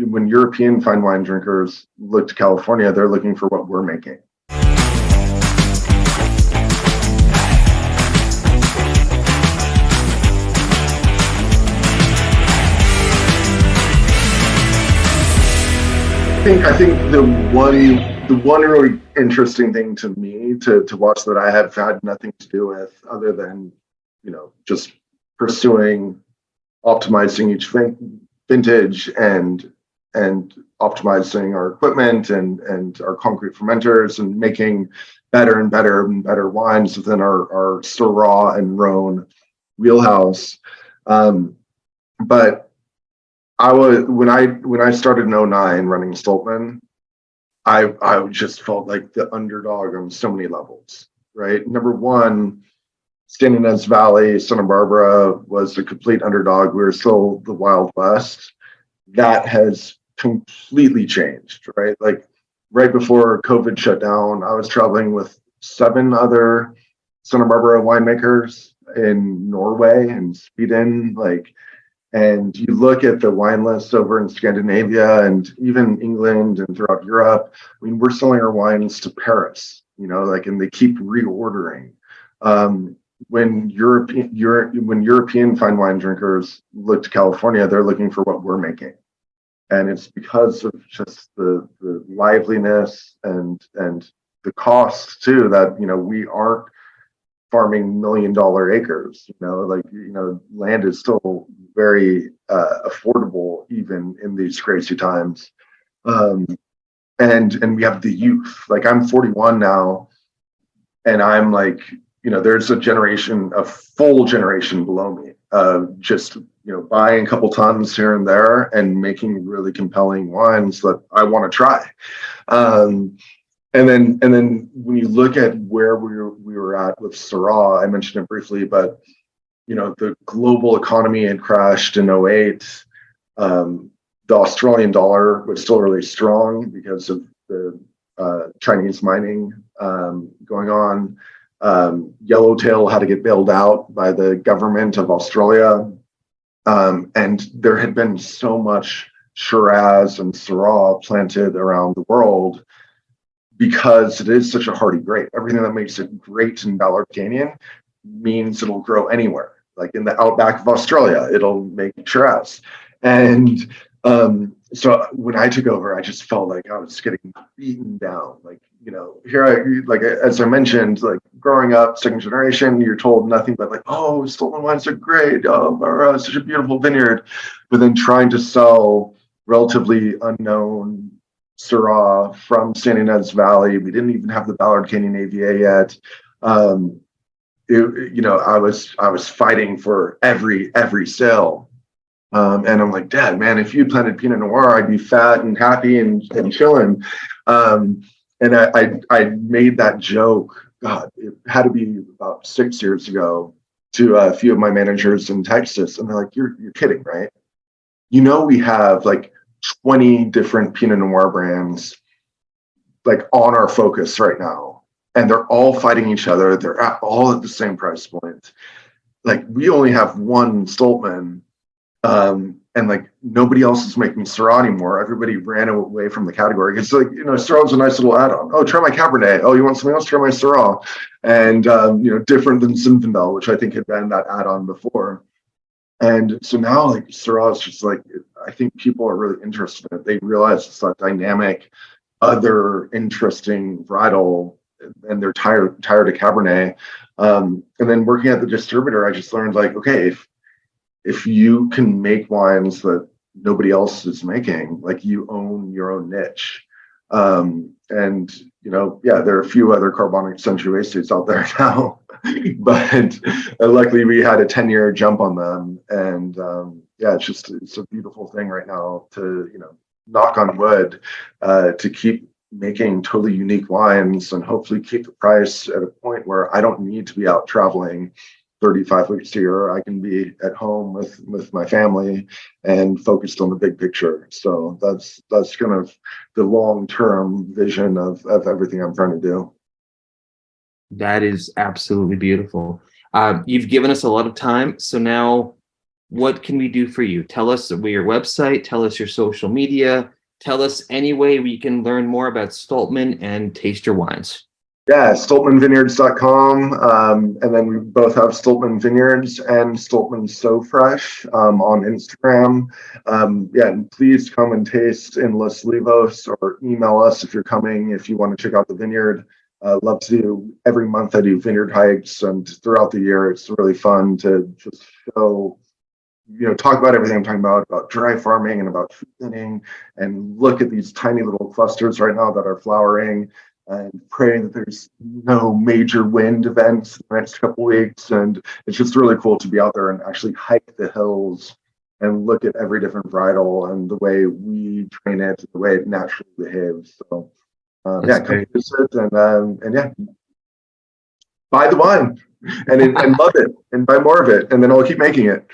when European fine wine drinkers look to California, they're looking for what we're making. I think the one really interesting thing to me to watch that I have had nothing to do with other than, just pursuing optimizing each vintage and optimizing our equipment and our concrete fermenters and making better and better and better wines within our Syrah and Rhone wheelhouse. But when I started in 2009 running Stoltman, I just felt like the underdog on so many levels, right? Number one, San Ynez Valley, Santa Barbara was a complete underdog. We were still the Wild West. That has completely changed, right? Like right before COVID shut down, I was traveling with 7 other Santa Barbara winemakers in Norway and Sweden, and you look at the wine lists over in Scandinavia and even England and throughout Europe. I mean, we're selling our wines to Paris, and they keep reordering. When European fine wine drinkers look to California, they're looking for what we're making, and it's because of just the liveliness and the cost too that we aren't farming $1 million acres. Land is still very affordable even in these crazy times, and we have the youth. Like I'm 41 now, and I'm there's a full generation below me, just buying a couple tons here and there and making really compelling wines that I want to try. And then when you look at where we were at with Syrah, I mentioned it briefly, but the global economy had crashed in 2008. The Australian dollar was still really strong because of the Chinese mining going on. Yellowtail had to get bailed out by the government of Australia. And there had been so much Shiraz and Syrah planted around the world because it is such a hardy grape. Everything that makes it great in Ballard Canyon means it'll grow anywhere. Like in the outback of Australia, it'll make Shiraz. And so when I took over, I just felt like I was getting beaten down. As I mentioned, growing up, second generation, you're told nothing but oh, Stoltman wines are great. Oh, such a beautiful vineyard. But then trying to sell relatively unknown Syrah from San Ynez Valley. We didn't even have the Ballard Canyon AVA yet. I was fighting for every sale. And I'm like, Dad, man, if you planted Pinot Noir, I'd be fat and happy and chilling. And I made that joke. God, it had to be about 6 years ago to a few of my managers in Texas, and they're like, "You're kidding, right? We have 20 different Pinot Noir brands on our focus right now, and they're all fighting each other. They're all at the same price point. We only have one Stoltman." And nobody else is making Syrah anymore. Everybody ran away from the category. It's Syrah's a nice little add-on. Oh, try my Cabernet. Oh, you want something else? Try my Syrah. And different than Zinfandel, which I think had been that add-on before. And so now Syrah is just I think people are really interested in it. They realize it's that dynamic, other interesting varietal, and they're tired of Cabernet. And then working at the distributor, I just learned okay, if you can make wines that nobody else is making, you own your own niche. And there are a few other carbonic Century estates out there now, but luckily we had a 10-year jump on them. And it's a beautiful thing right now to, knock on wood, to keep making totally unique wines and hopefully keep the price at a point where I don't need to be out traveling 35 weeks a year. I can be at home with my family and focused on the big picture. So that's kind of the long-term vision of everything I'm trying to do. That is absolutely beautiful. You've given us a lot of time. So now what can we do for you? Tell us your website, tell us your social media, tell us any way we can learn more about Stoltman and taste your wines. Yeah, StoltmanVineyards.com. And then we both have Stoltman Vineyards and Stoltman So Fresh on Instagram. Yeah, and please come and taste in Los Olivos or email us if you're coming, if you want to check out the vineyard. Love to do every month. I do vineyard hikes, and throughout the year, it's really fun to just show, talk about everything I'm talking about dry farming and about food thinning, and look at these tiny little clusters right now that are flowering, and pray that there's no major wind events in the next couple weeks. And it's just really cool to be out there and actually hike the hills and look at every different varietal and the way we train it, the way it naturally behaves. So yeah, come visit and yeah, buy the wine and love it and buy more of it, and then I'll keep making it.